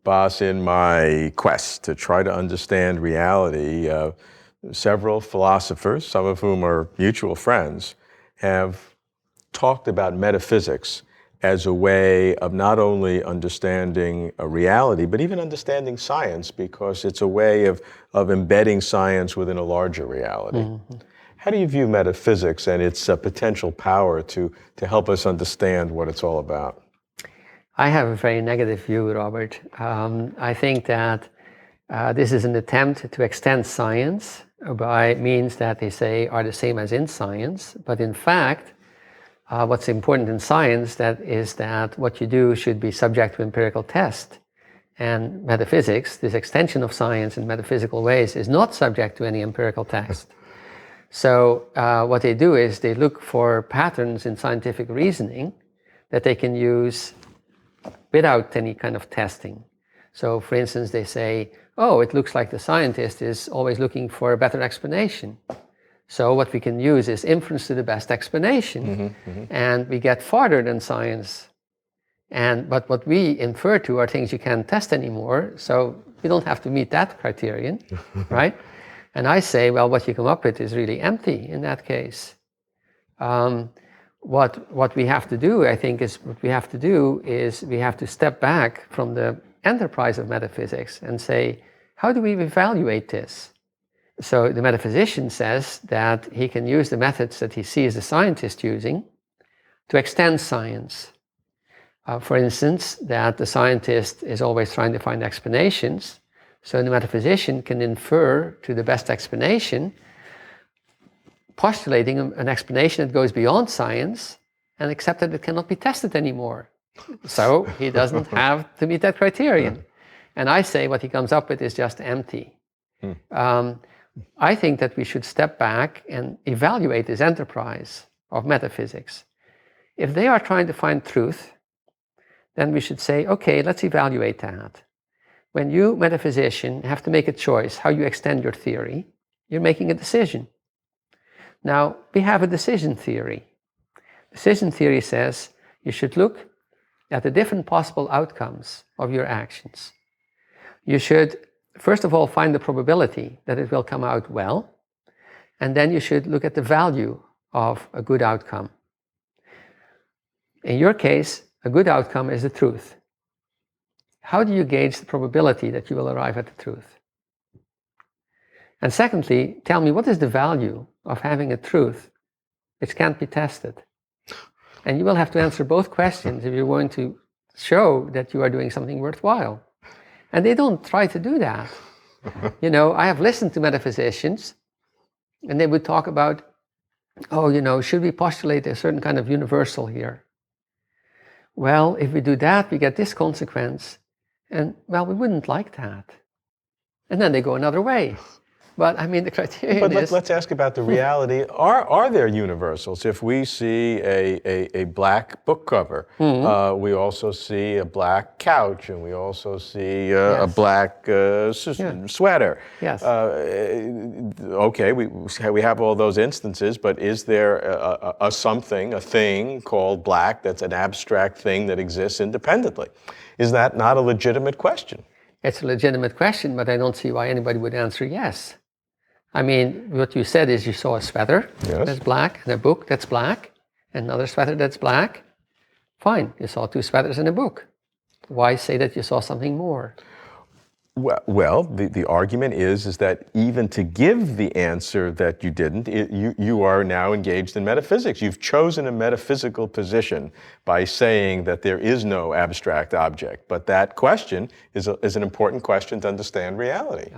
Boss, in my quest to try to understand reality, several philosophers, some of whom are mutual friends, have talked about metaphysics as a way of not only understanding a reality, but even understanding science, because it's a way of embedding science within a larger reality. Mm-hmm. How do you view metaphysics and its potential power to help us understand what it's all about? I have a very negative view, Robert. I think that this is an attempt to extend science by means that they say are the same as in science. But in fact, what's important in science is that what you do should be subject to empirical test. And metaphysics, this extension of science in metaphysical ways, is not subject to any empirical test. So what they do is they look for patterns in scientific reasoning that they can use without any kind of testing. So for instance, they say, oh, it looks like the scientist is always looking for a better explanation. So what we can use is inference to the best explanation. And we get farther than science. But what we infer to are things you can't test anymore, so we don't have to meet that criterion, right? And I say, well, what you come up with is really empty in that case. What we have to do, I think, is we have to step back from the enterprise of metaphysics and say, how do we evaluate this? So the metaphysician says that he can use the methods that he sees the scientist using to extend science. For instance, that the scientist is always trying to find explanations, so the metaphysician can infer to the best explanation, postulating an explanation that goes beyond science and accept that it cannot be tested anymore. So he doesn't have to meet that criterion. And I say what he comes up with is just empty. I think that we should step back and evaluate this enterprise of metaphysics. If they are trying to find truth, then we should say, okay, let's evaluate that. When you, metaphysician, have to make a choice how you extend your theory, you're making a decision. Now, we have a decision theory. Decision theory says you should look at the different possible outcomes of your actions. You should, first of all, find the probability that it will come out well, and then you should look at the value of a good outcome. In your case, a good outcome is the truth. How do you gauge the probability that you will arrive at the truth? And secondly, tell me, what is the value of having a truth which can't be tested? And you will have to answer both questions if you're going to show that you are doing something worthwhile. And they don't try to do that. You know, I have listened to metaphysicians, and they would talk about, oh, you know, should we postulate a certain kind of universal here? Well, if we do that, we get this consequence. And, well, we wouldn't like that. And then they go another way. But I mean, the criterion is... But let's ask about the reality. Are there universals? If we see a black book cover, we also see a black couch, and we also see a black sweater. Yes. Okay, we have all those instances, but is there a thing called black that's an abstract thing that exists independently? Is that not a legitimate question? It's a legitimate question, but I don't see why anybody would answer yes. I mean, what you said is you saw a sweater that's black, and a book that's black, and another sweater that's black. Fine, you saw two sweaters in a book. Why say that you saw something more? Well, the argument is that even to give the answer that you didn't, you are now engaged in metaphysics. You've chosen a metaphysical position by saying that there is no abstract object. But that question is an important question to understand reality.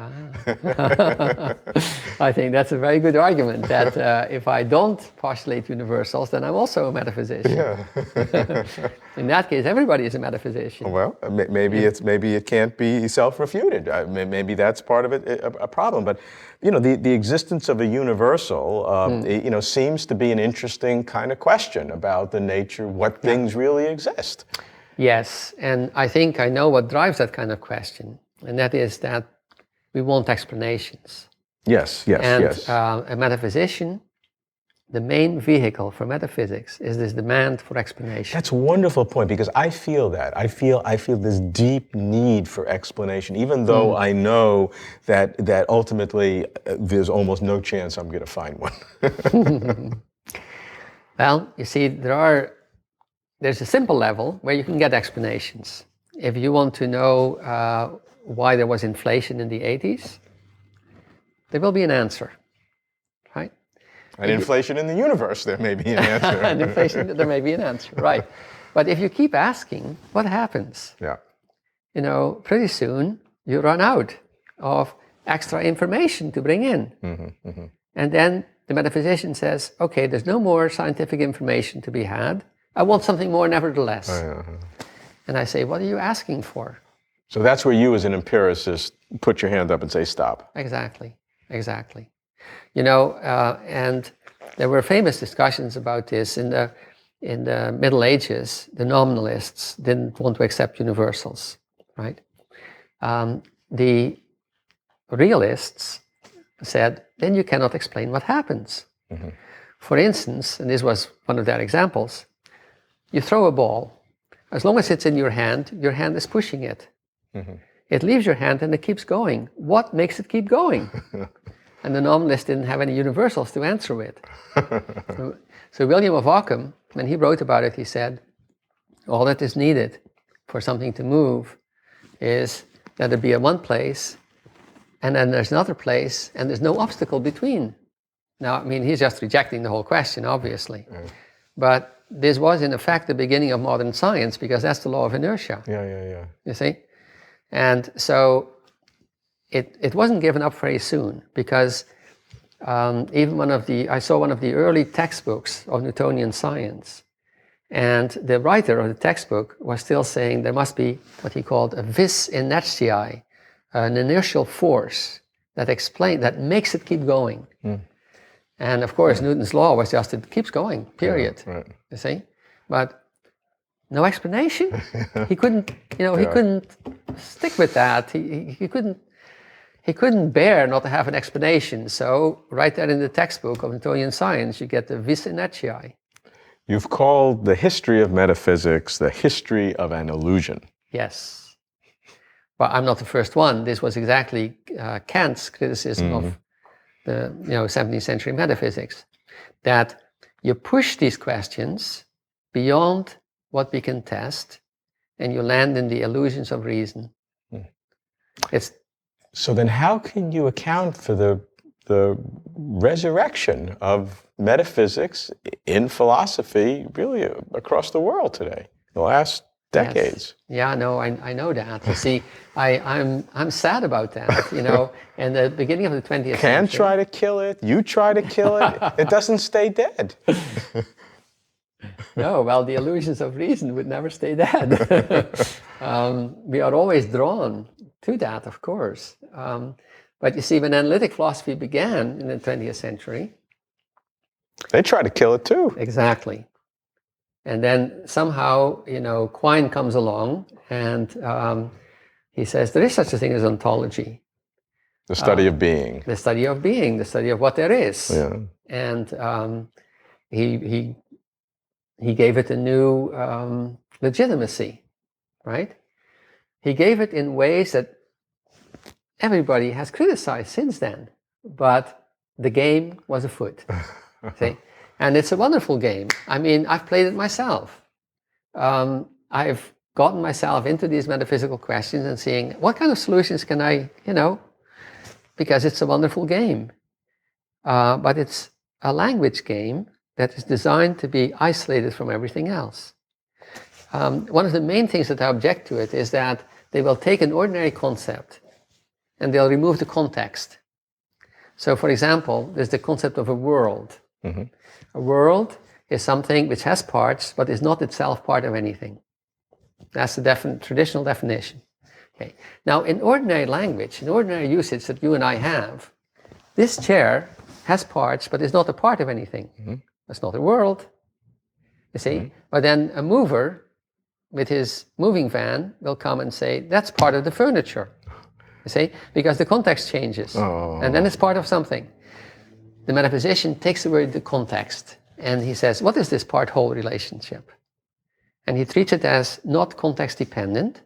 I think that's a very good argument, that if I don't postulate universals, then I'm also a metaphysician. Yeah. In that case, everybody is a metaphysician. Well, maybe it can't be self-refuted. Maybe that's part of it, a problem. But you know, the existence of a universal, seems to be an interesting kind of question about the nature, what things really exist. Yes, and I think I know what drives that kind of question, and that is that we want explanations. Yes. And a metaphysician the main vehicle for metaphysics is this demand for explanation. That's a wonderful point, because I feel that. I feel this deep need for explanation, even though I know that ultimately there's almost no chance I'm going to find one. Well, you see, there's a simple level where you can get explanations. If you want to know why there was inflation in the 80s, there will be an answer, right? And inflation in the universe, there may be an answer. And inflation, there may be an answer, right? But if you keep asking, what happens? Yeah. You know, pretty soon you run out of extra information to bring in. And then the metaphysician says, okay, there's no more scientific information to be had. I want something more nevertheless. And I say, what are you asking for? So that's where you as an empiricist put your hand up and say, stop. Exactly, exactly. You know, and there were famous discussions about this in the Middle Ages. The nominalists didn't want to accept universals, right? The realists said, then you cannot explain what happens. For instance, and this was one of their examples, you throw a ball. As long as it's in your hand is pushing it. It leaves your hand and it keeps going. What makes it keep going? And the nominalists didn't have any universals to answer with. So William of Ockham, when he wrote about it, he said, all that is needed for something to move is that there be a one place, and then there's another place, and there's no obstacle between. Now, I mean, he's just rejecting the whole question, obviously. But this was, in effect, the beginning of modern science, because that's the law of inertia. You see? And so it wasn't given up very soon, because even I saw one of the early textbooks of Newtonian science, and the writer of the textbook was still saying there must be what he called a vis inertiae, an inertial force that makes it keep going. And of course, Newton's law was just it keeps going, period. You see? But no explanation. He couldn't, he couldn't stick with that. He couldn't bear not to have an explanation. So right there in the textbook of Newtonian science, you get the vis inertiae. You've called the history of metaphysics the history of an illusion. Yes. But I'm not the first one. This was exactly Kant's criticism of the 17th century metaphysics, that you push these questions beyond what we can test, and you land in the illusions of reason. So then how can you account for the resurrection of metaphysics in philosophy really across the world today, the last decades? Yes. Yeah, no, I know that. You see, I'm sad about that, in the beginning of the 20th century. Can try to kill it, you try to kill it, it doesn't stay dead. No, well, the illusions of reason would never stay dead. We are always drawn to that, of course. But you see, when analytic philosophy began in the 20th century, they tried to kill it too. Exactly. And then somehow, Quine comes along and he says, there is such a thing as ontology. The study of being. The study of being, the study of what there is. Yeah. And he gave it a new legitimacy, right? He gave it in ways that everybody has criticized since then, but the game was afoot. See? And it's a wonderful game. I mean, I've played it myself. I've gotten myself into these metaphysical questions and seeing what kind of solutions can I, because it's a wonderful game. But it's a language game that is designed to be isolated from everything else. One of the main things that I object to it is that they will take an ordinary concept and they'll remove the context. So, for example, there's the concept of a world. A world is something which has parts, but is not itself part of anything. That's the traditional definition. Okay. Now, in ordinary language, in ordinary usage that you and I have, this chair has parts, but is not a part of anything. That's not a world, you see? But then a mover with his moving van will come and say, that's part of the furniture, you see? Because the context changes, and then it's part of something. the metaphysician takes the word into context and he says, what is this part-whole relationship? And he treats it as not context dependent.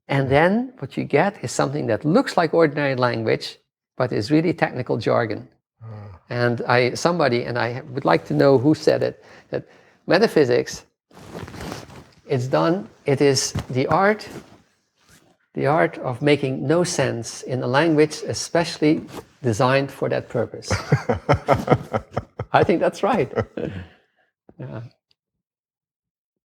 And then what you get is something that looks like ordinary language, but is really technical jargon. And I would like to know who said it, that metaphysics, it is the art of making no sense in a language especially designed for that purpose. I think that's right. Yeah.